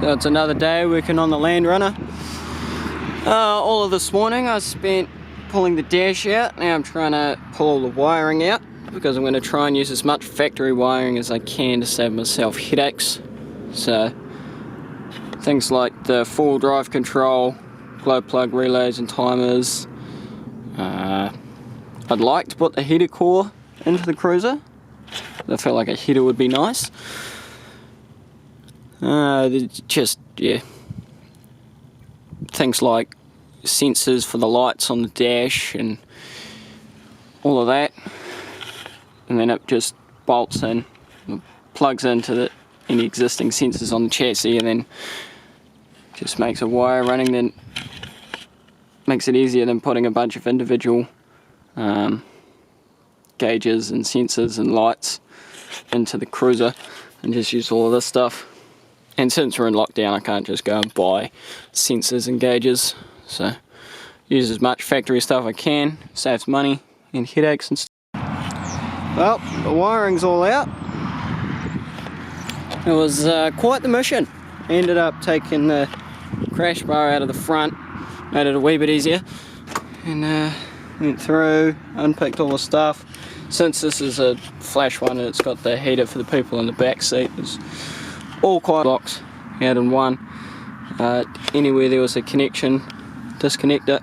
So it's another day working on the Landrunner. All of this morning I spent pulling the dash out. Now I'm trying to pull all the wiring out because I'm going to try and use as much factory wiring as I can to save myself headaches. So things like the full drive control, glow plug relays and timers. I'd like to put the heater core into the cruiser. I feel like a heater would be nice. Yeah. Things like sensors for the lights on the dash and all of that. And then it just bolts in, plugs into any existing sensors on the chassis, and then just makes a wire running. Then makes it easier than putting a bunch of individual gauges and sensors and lights into the cruiser, and just use all of this stuff. And since we're in lockdown, I can't just go and buy sensors and gauges, so use as much factory stuff I can, saves money and headaches and stuff. Well, the wiring's all out. It was quite the mission. Ended up taking the crash bar out of the front, made it a wee bit easier, and went through, unpicked all the stuff. Since this is a flash one and it's got the heater for the people in the back seat, it's all quite blocks out in one. Anywhere there was a connection, disconnect it,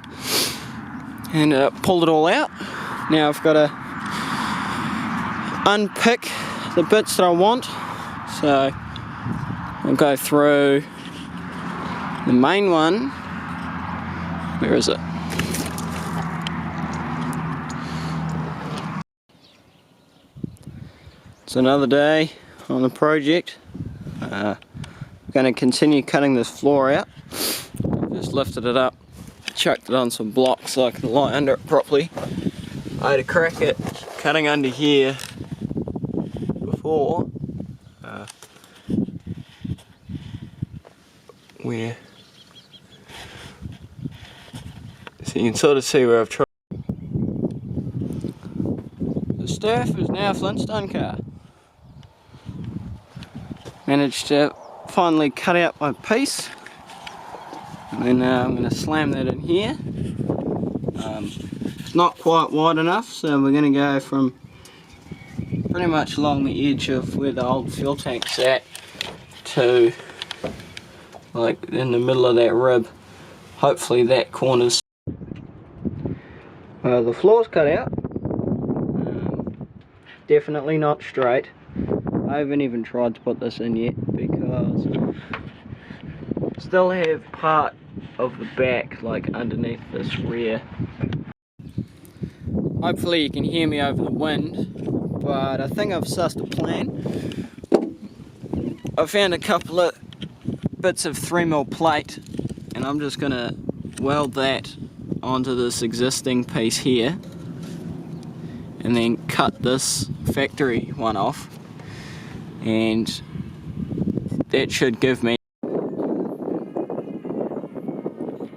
and pulled it all out. Now I've got to unpick the bits that I want, so I'll go through the main one. Where is it? It's another day on the project. I'm going to continue cutting this floor out. Just lifted it up, chucked it on some blocks so I can lie under it properly. I had a crack at cutting under here before, where, so you can sort of see where I've tried. The staff is now a Flintstone car. Managed to finally cut out my piece, and then I'm going to slam that in here. It's not quite wide enough, so we're going to go from pretty much along the edge of where the old fuel tank's at to like in the middle of that rib. Hopefully that corner's... the floor's cut out. Definitely not straight. I haven't even tried to put this in yet because I still have part of the back like underneath this rear. Hopefully you can hear me over the wind, but I think I've sussed a plan. I found a couple of bits of 3mm plate, and I'm just going to weld that onto this existing piece here, and then cut this factory one off, and that should give me...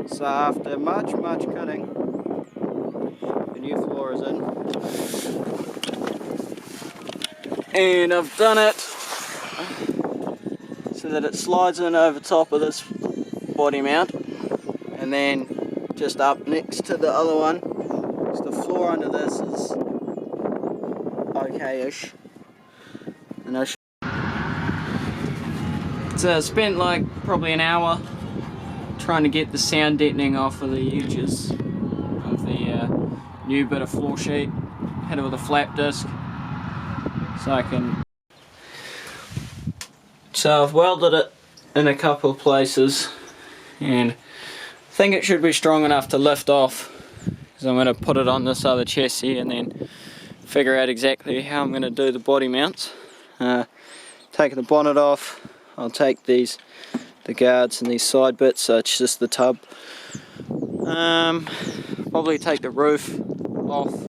So after much cutting, the new floor is in, and I've done it so that it slides in over top of this body mount, and then just up next to the other one, because the floor under this is okay-ish. And so I spent like probably an hour trying to get the sound deadening off of the edges of the new bit of floor sheet. Hit it with a flap disc so I can... So I've welded it in a couple of places, and I think it should be strong enough to lift off, because I'm going to put it on this other chassis and then figure out exactly how I'm going to do the body mounts. Taking the bonnet off, I'll take the guards and these side bits, so it's just the tub. Probably take the roof off.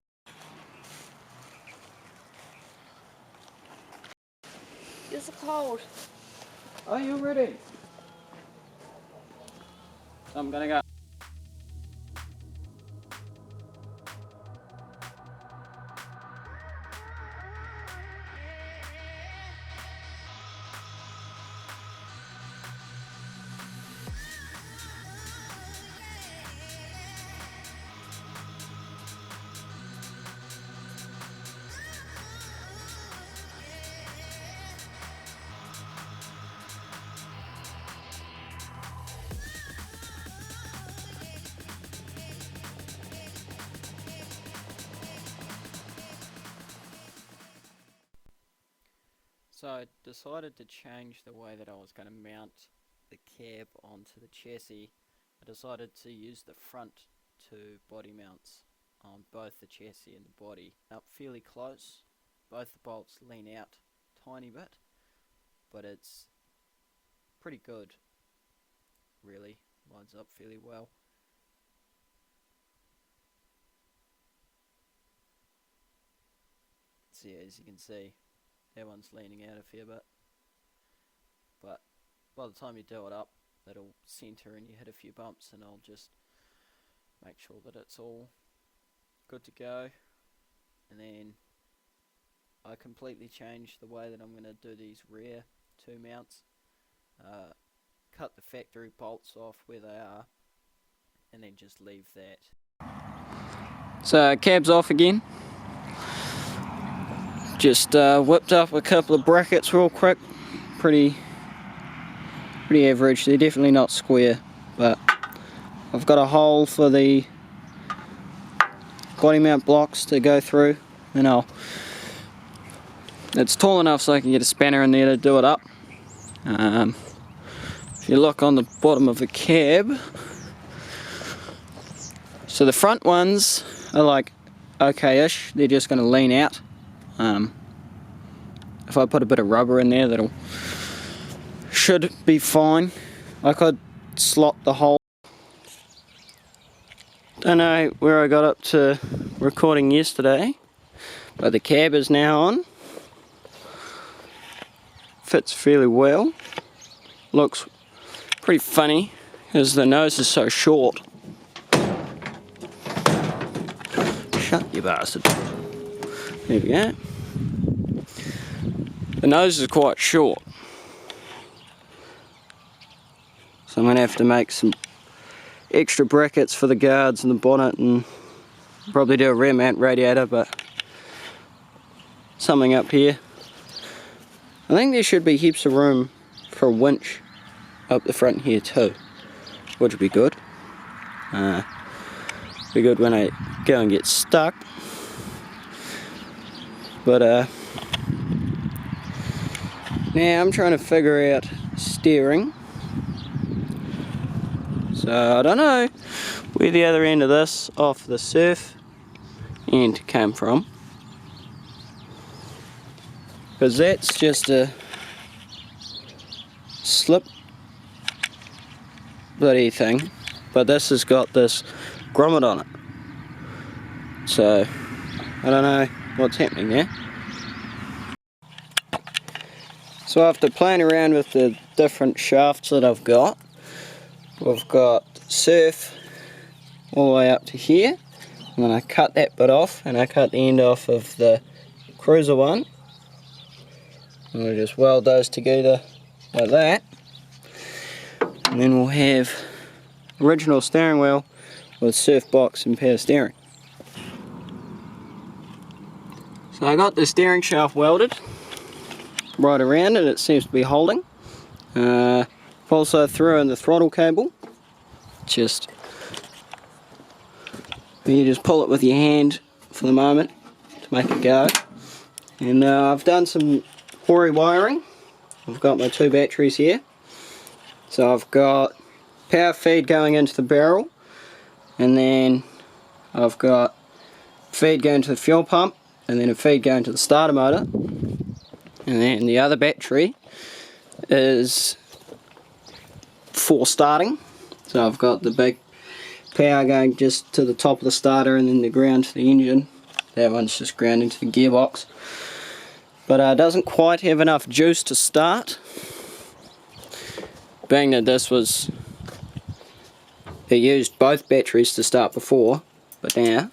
It's cold. Are you ready? So I'm gonna go. So I decided to change the way that I was going to mount the cab onto the chassis. I decided to use the front two body mounts on both the chassis and the body up fairly close. Both the bolts lean out a tiny bit, but it's pretty good, really. Lines up fairly well. So yeah, as you can see, that one's leaning out a fair bit, but by the time you do it up, it'll centre and you hit a few bumps, and I'll just make sure that it's all good to go. And then I completely changed the way that I'm going to do these rear two mounts. Cut the factory bolts off where they are, and then just leave that. So cab's off again. Just whipped up a couple of brackets real quick. Pretty average. They're definitely not square, but I've got a hole for the body mount blocks to go through, and it's tall enough so I can get a spanner in there to do it up. If you look on the bottom of the cab, so the front ones are like okay-ish, they're just going to lean out. If I put a bit of rubber in there, that'll should be fine. I could slot the hole. Don't know where I got up to recording yesterday, but the cab is now on. Fits fairly well. Looks pretty funny because the nose is so short. Shut you bastard. There we go. The nose is quite short, so I'm going to have to make some extra brackets for the guards and the bonnet, and probably do a rear mount radiator, but something up here. I think there should be heaps of room for a winch up the front here too, which would be good. Be good when I go and get stuck. But now I'm trying to figure out steering. So I don't know where the other end of this off the surf end came from, because that's just a slip bloody thing, but this has got this grommet on it, so I don't know what's happening there. So after playing around with the different shafts that I've got, we've got surf all the way up to here, and then I cut that bit off, and I cut the end off of the cruiser one, and we'll just weld those together like that, and then we'll have original steering wheel with surf box and power steering. So I got the steering shaft welded right around it. It seems to be holding. Also threw in the throttle cable. You just pull it with your hand for the moment to make it go. And I've done some Hori wiring. I've got my two batteries here. So I've got power feed going into the barrel, and then I've got feed going to the fuel pump, and then a feed going to the starter motor. And then the other battery is for starting. So I've got the big power going just to the top of the starter, and then the ground to the engine. That one's just ground into the gearbox. But it doesn't quite have enough juice to start. Being that it used both batteries to start before, but now